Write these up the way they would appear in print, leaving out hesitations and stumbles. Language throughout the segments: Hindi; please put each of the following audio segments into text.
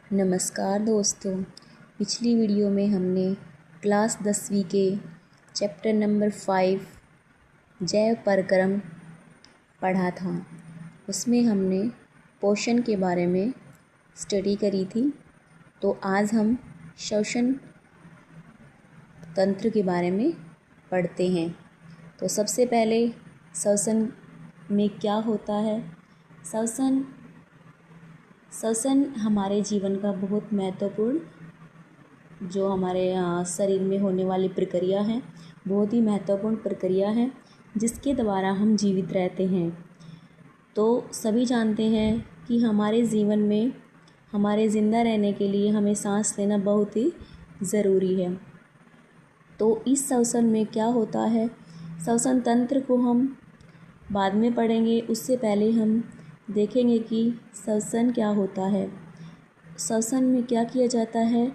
नमस्कार दोस्तों। पिछली वीडियो में हमने क्लास 10वीं के चैप्टर नंबर 5 जैव परक्रम पढ़ा था। उसमें हमने पोषण के बारे में स्टडी करी थी। तो आज हम श्वसन तंत्र के बारे में पढ़ते हैं। तो सबसे पहले श्वसन में क्या होता है। श्वसन हमारे जीवन का बहुत महत्वपूर्ण जो हमारे शरीर में होने वाली प्रक्रिया है, बहुत ही महत्वपूर्ण प्रक्रिया है जिसके द्वारा हम जीवित रहते हैं। तो सभी जानते हैं कि हमारे जीवन में हमारे ज़िंदा रहने के लिए हमें सांस लेना बहुत ही ज़रूरी है। तो इस श्वसन में क्या होता है, श्वसन तंत्र को हम बाद में पढ़ेंगे। उससे पहले हम देखेंगे कि श्वसन क्या होता है। श्वसन में क्या किया जाता है,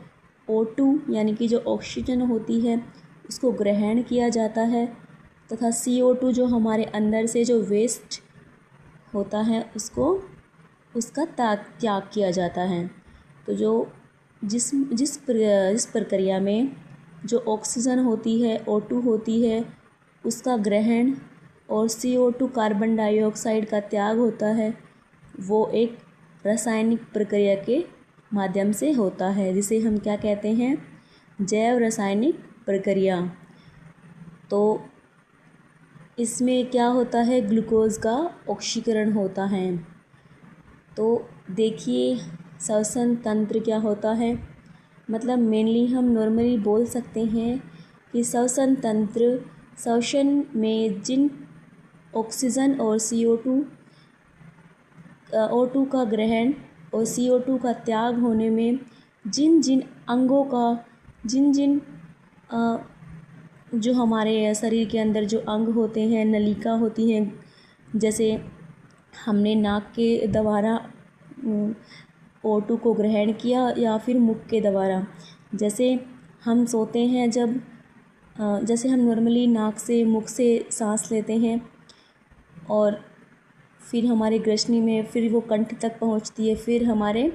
O2 यानी कि जो ऑक्सीजन होती है उसको ग्रहण किया जाता है तथा CO2 जो हमारे अंदर से जो वेस्ट होता है उसका त्याग किया जाता है। तो जिस प्रक्रिया में जो ऑक्सीजन होती है, O2 होती है, उसका ग्रहण और CO2 कार्बन डाइऑक्साइड का त्याग होता है, वो एक रासायनिक प्रक्रिया के माध्यम से होता है जिसे हम क्या कहते हैं, जैव रासायनिक प्रक्रिया। तो इसमें क्या होता है, ग्लूकोज का ऑक्सीकरण होता है। तो देखिए श्वसन तंत्र क्या होता है, मतलब मेनली हम नॉर्मली बोल सकते हैं कि श्वसन तंत्र श्वसन में जिन ऑक्सीजन और O2 का ग्रहण और CO2 का त्याग होने में जिन जिन अंगों का जो हमारे शरीर के अंदर जो अंग होते हैं, नलिका होती हैं, जैसे हमने नाक के द्वारा O2 को ग्रहण किया या फिर मुख के द्वारा। जैसे हम सोते हैं जैसे हम नॉर्मली नाक से मुख से सांस लेते हैं और फिर हमारे ग्रसनी में फिर वो कंठ तक पहुंचती है, फिर हमारे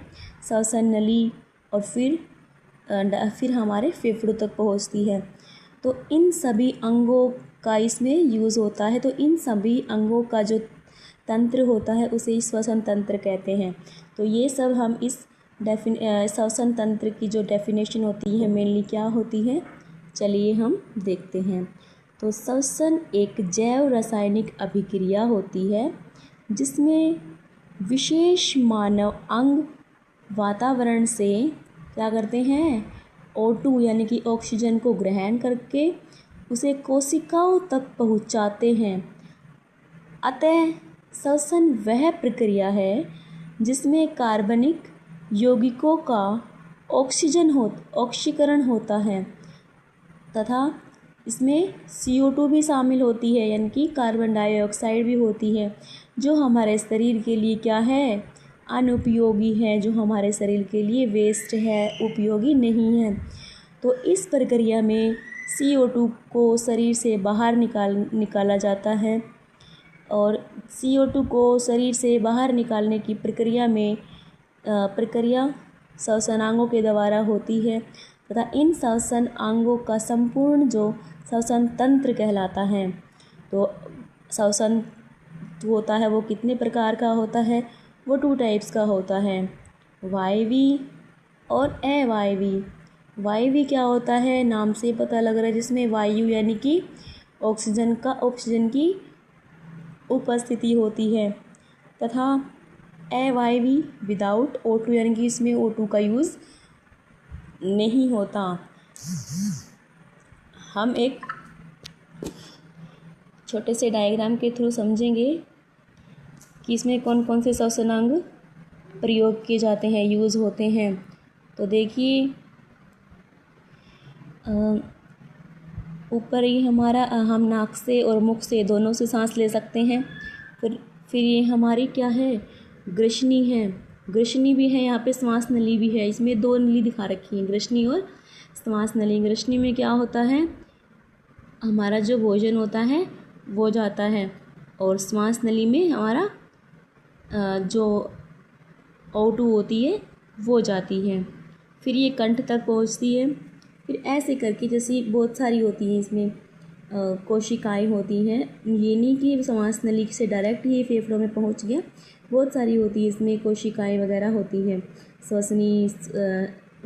श्वसन नली और फिर हमारे फेफड़ों तक पहुंचती है। तो इन सभी अंगों का इसमें यूज़ होता है। तो इन सभी अंगों का जो तंत्र होता है उसे श्वसन तंत्र कहते हैं। तो ये सब हम इस श्वसन तंत्र की जो डेफिनेशन होती है मेनली क्या होती है, चलिए हम देखते हैं। तो श्वसन एक जैव रासायनिक अभिक्रिया होती है जिसमें विशेष मानव अंग वातावरण से क्या करते हैं, O2 यानी कि ऑक्सीजन को ग्रहण करके उसे कोशिकाओं तक पहुंचाते हैं। अतः श्वसन वह प्रक्रिया है जिसमें कार्बनिक यौगिकों का ऑक्सीकरण होता है तथा इसमें CO2 भी शामिल होती है, यानी कि कार्बन डाइऑक्साइड भी होती है, जो हमारे शरीर के लिए क्या है, अनुपयोगी है, जो हमारे शरीर के लिए वेस्ट है, उपयोगी नहीं है। तो इस प्रक्रिया में CO2 को शरीर से बाहर निकाला जाता है और CO2 को शरीर से बाहर निकालने की प्रक्रिया श्वसनांगों के द्वारा होती है तथा इन श्वसन अंगों का संपूर्ण जो श्वसन तंत्र कहलाता है। तो श्वसन होता है वो कितने प्रकार का होता है, वो 2 टाइप्स का होता है, वायवी और अवायवी। वायवी क्या होता है, नाम से पता लग रहा है, जिसमें वायु यानी कि ऑक्सीजन की उपस्थिति होती है तथा अवायवी विदाउट O2 यानी कि इसमें O2 का यूज़ नहीं होता। हम एक छोटे से डायग्राम के थ्रू समझेंगे कि इसमें कौन कौन से श्वसनांग प्रयोग किए जाते हैं, यूज़ होते हैं। तो देखिए ऊपर ही हमारा हम नाक से और मुख से दोनों से सांस ले सकते हैं। फिर ये हमारी क्या है, ग्रसनी है, ग्रसनी भी है, यहाँ पे श्वास नली भी है। इसमें 2 नली दिखा रखी हैं, ग्रसनी और श्वास नली। ग्रसनी में क्या होता है, हमारा जो भोजन होता है वो जाता है और श्वास नली में हमारा जो O2 होती है वो जाती है, फिर ये कंठ तक पहुंचती है। फिर ऐसे करके जैसे बहुत सारी होती हैं इसमें कोशिकाएं होती हैं। ये नहीं कि श्वास नली से डायरेक्ट ही फेफड़ों में पहुंच गया, बहुत सारी होती है इसमें कोशिकाएं वगैरह होती हैं,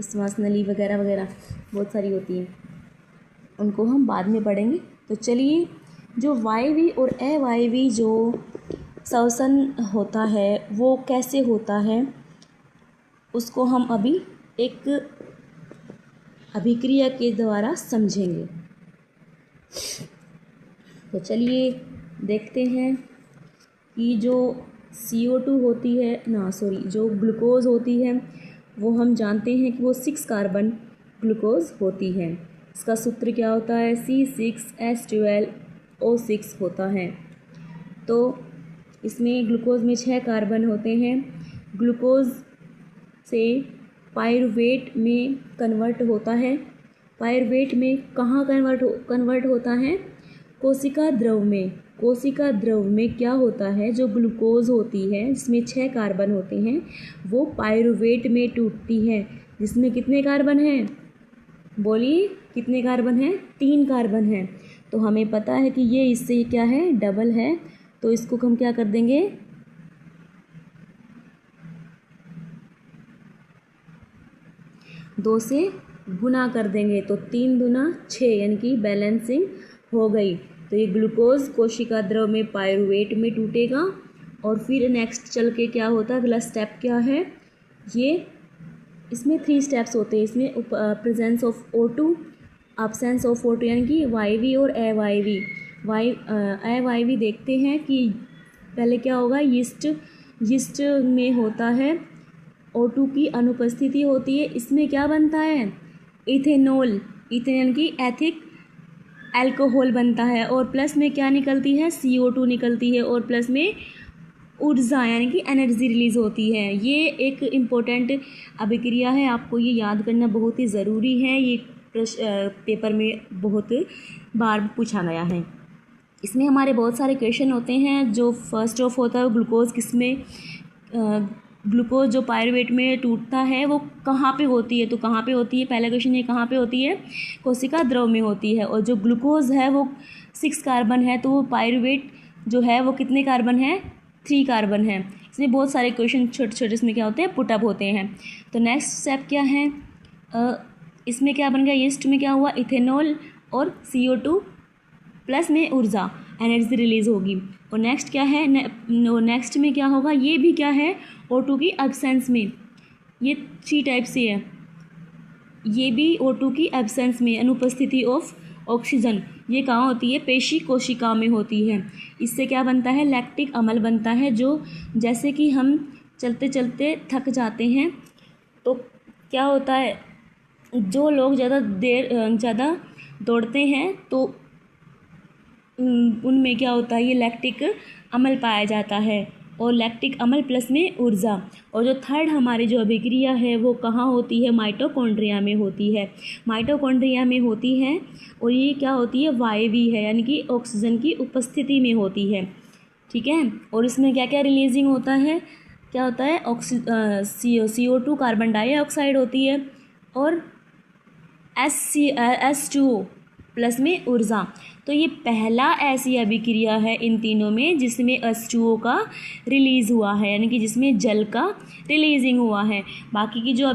श्वास नली वगैरह वगैरह बहुत सारी होती हैं, उनको हम बाद में पढ़ेंगे। तो चलिए, जो वायवी और अवायवी जो श्वसन होता है वो कैसे होता है उसको हम अभी एक अभिक्रिया के द्वारा समझेंगे। तो चलिए देखते हैं कि जो CO2 होती है जो ग्लूकोज होती है वो हम जानते हैं कि वो 6 कार्बन ग्लूकोज होती है। इसका सूत्र क्या होता है? C6H12O6 होता है। तो इसमें ग्लूकोज में 6 कार्बन होते हैं। ग्लूकोज से पायरुवेट में कन्वर्ट होता है। पायरुवेट में कहाँ कन्वर्ट होता है? कोशिका द्रव में। कोशिका द्रव में क्या होता है? जो ग्लूकोज होती है जिसमें 6 कार्बन होते हैं वो पायरुवेट में टूटती है, जिसमें कितने कार्बन हैं? बोलिए कितने कार्बन हैं? 3 कार्बन हैं। तो हमें पता है कि ये इससे क्या है? डबल है। तो इसको हम क्या कर देंगे? 2 से गुना कर देंगे, तो 3 दूना 6, यानी कि बैलेंसिंग हो गई। तो ये ग्लूकोज कोशिका द्रव में पायरुवेट में टूटेगा। और फिर नेक्स्ट चल के क्या होता है? अगला स्टेप क्या है? ये इसमें 3 स्टेप्स होते हैं। इसमें presence of O2, absence of O2, यानी कि वायवी और अवायवी। अवायवी देखते हैं कि पहले क्या होगा? यीस्ट में होता है O2 की अनुपस्थिति होती है। इसमें क्या बनता है? इथेनॉल, यानी कि एथिक अल्कोहल बनता है। और प्लस में क्या निकलती है? CO2 निकलती है। और प्लस में ऊर्जा यानी कि एनर्जी रिलीज़ होती है। ये एक इम्पोर्टेंट अभिक्रिया है, आपको ये याद करना बहुत ही ज़रूरी है। ये पेपर में बहुत बार पूछा गया है। इसमें हमारे बहुत सारे क्वेश्चन होते हैं। जो फर्स्ट ऑफ होता है ग्लूकोज किसमें, ग्लूकोज जो पायरुवेट में टूटता है वो कहाँ पे होती है? तो कहाँ पे होती है? पहला क्वेश्चन ये कहाँ पे होती है? कोशिका द्रव में होती है। और जो ग्लूकोज है वो 6 कार्बन है, तो वो पायरुवेट जो है वो कितने कार्बन है? 3 कार्बन है। इसमें बहुत सारे क्वेश्चन छोटे छोटे इसमें क्या होते हैं? पुटअप होते हैं। तो नेक्स्ट स्टेप क्या है? इसमें क्या बन गया? यीस्ट में क्या हुआ? इथेनॉल और CO2 प्लस में ऊर्जा एनर्जी रिलीज़ होगी। और नेक्स्ट क्या है? नेक्स्ट में क्या होगा? ये भी क्या है? O2 की एब्सेंस में। ये 3 टाइप से है। ये भी O2 की एब्सेंस में, अनुपस्थिति ऑफ ऑक्सीजन। ये कहाँ होती है? पेशी कोशिका में होती है। इससे क्या बनता है? लैक्टिक अम्ल बनता है। जो जैसे कि हम चलते चलते थक जाते हैं तो क्या होता है? जो लोग ज़्यादा दौड़ते हैं तो उनमें क्या होता है? ये लैक्टिक अम्ल पाया जाता है। और लैक्टिक अम्ल प्लस में ऊर्जा। और जो थर्ड हमारी जो अभिक्रिया है वो कहाँ होती है? माइटोकॉन्ड्रिया में होती है। माइटोकॉन्ड्रिया में होती है। और ये क्या होती है? वायवी है, यानी कि ऑक्सीजन की उपस्थिति में होती है। ठीक है। और इसमें क्या क्या रिलीजिंग होता है? क्या होता है? CO2 कार्बन डाइऑक्साइड होती है। और H2O प्लस में ऊर्जा। तो ये पहला ऐसी अभिक्रिया है इन तीनों में जिसमें H2O का रिलीज़ हुआ है, यानी कि जिसमें जल का रिलीजिंग हुआ है। बाकी की जो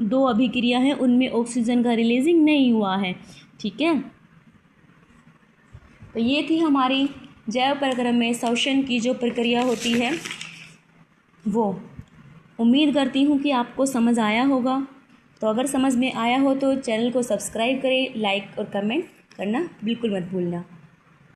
2 अभिक्रिया हैं उनमें ऑक्सीजन का रिलीजिंग नहीं हुआ है। ठीक है। तो ये थी हमारी जैव प्रक्रम में श्वसन की जो प्रक्रिया होती है वो। उम्मीद करती हूँ कि आपको समझ आया होगा। तो अगर समझ में आया हो तो चैनल को सब्सक्राइब करें, लाइक और कमेंट करना बिल्कुल मत भूलना।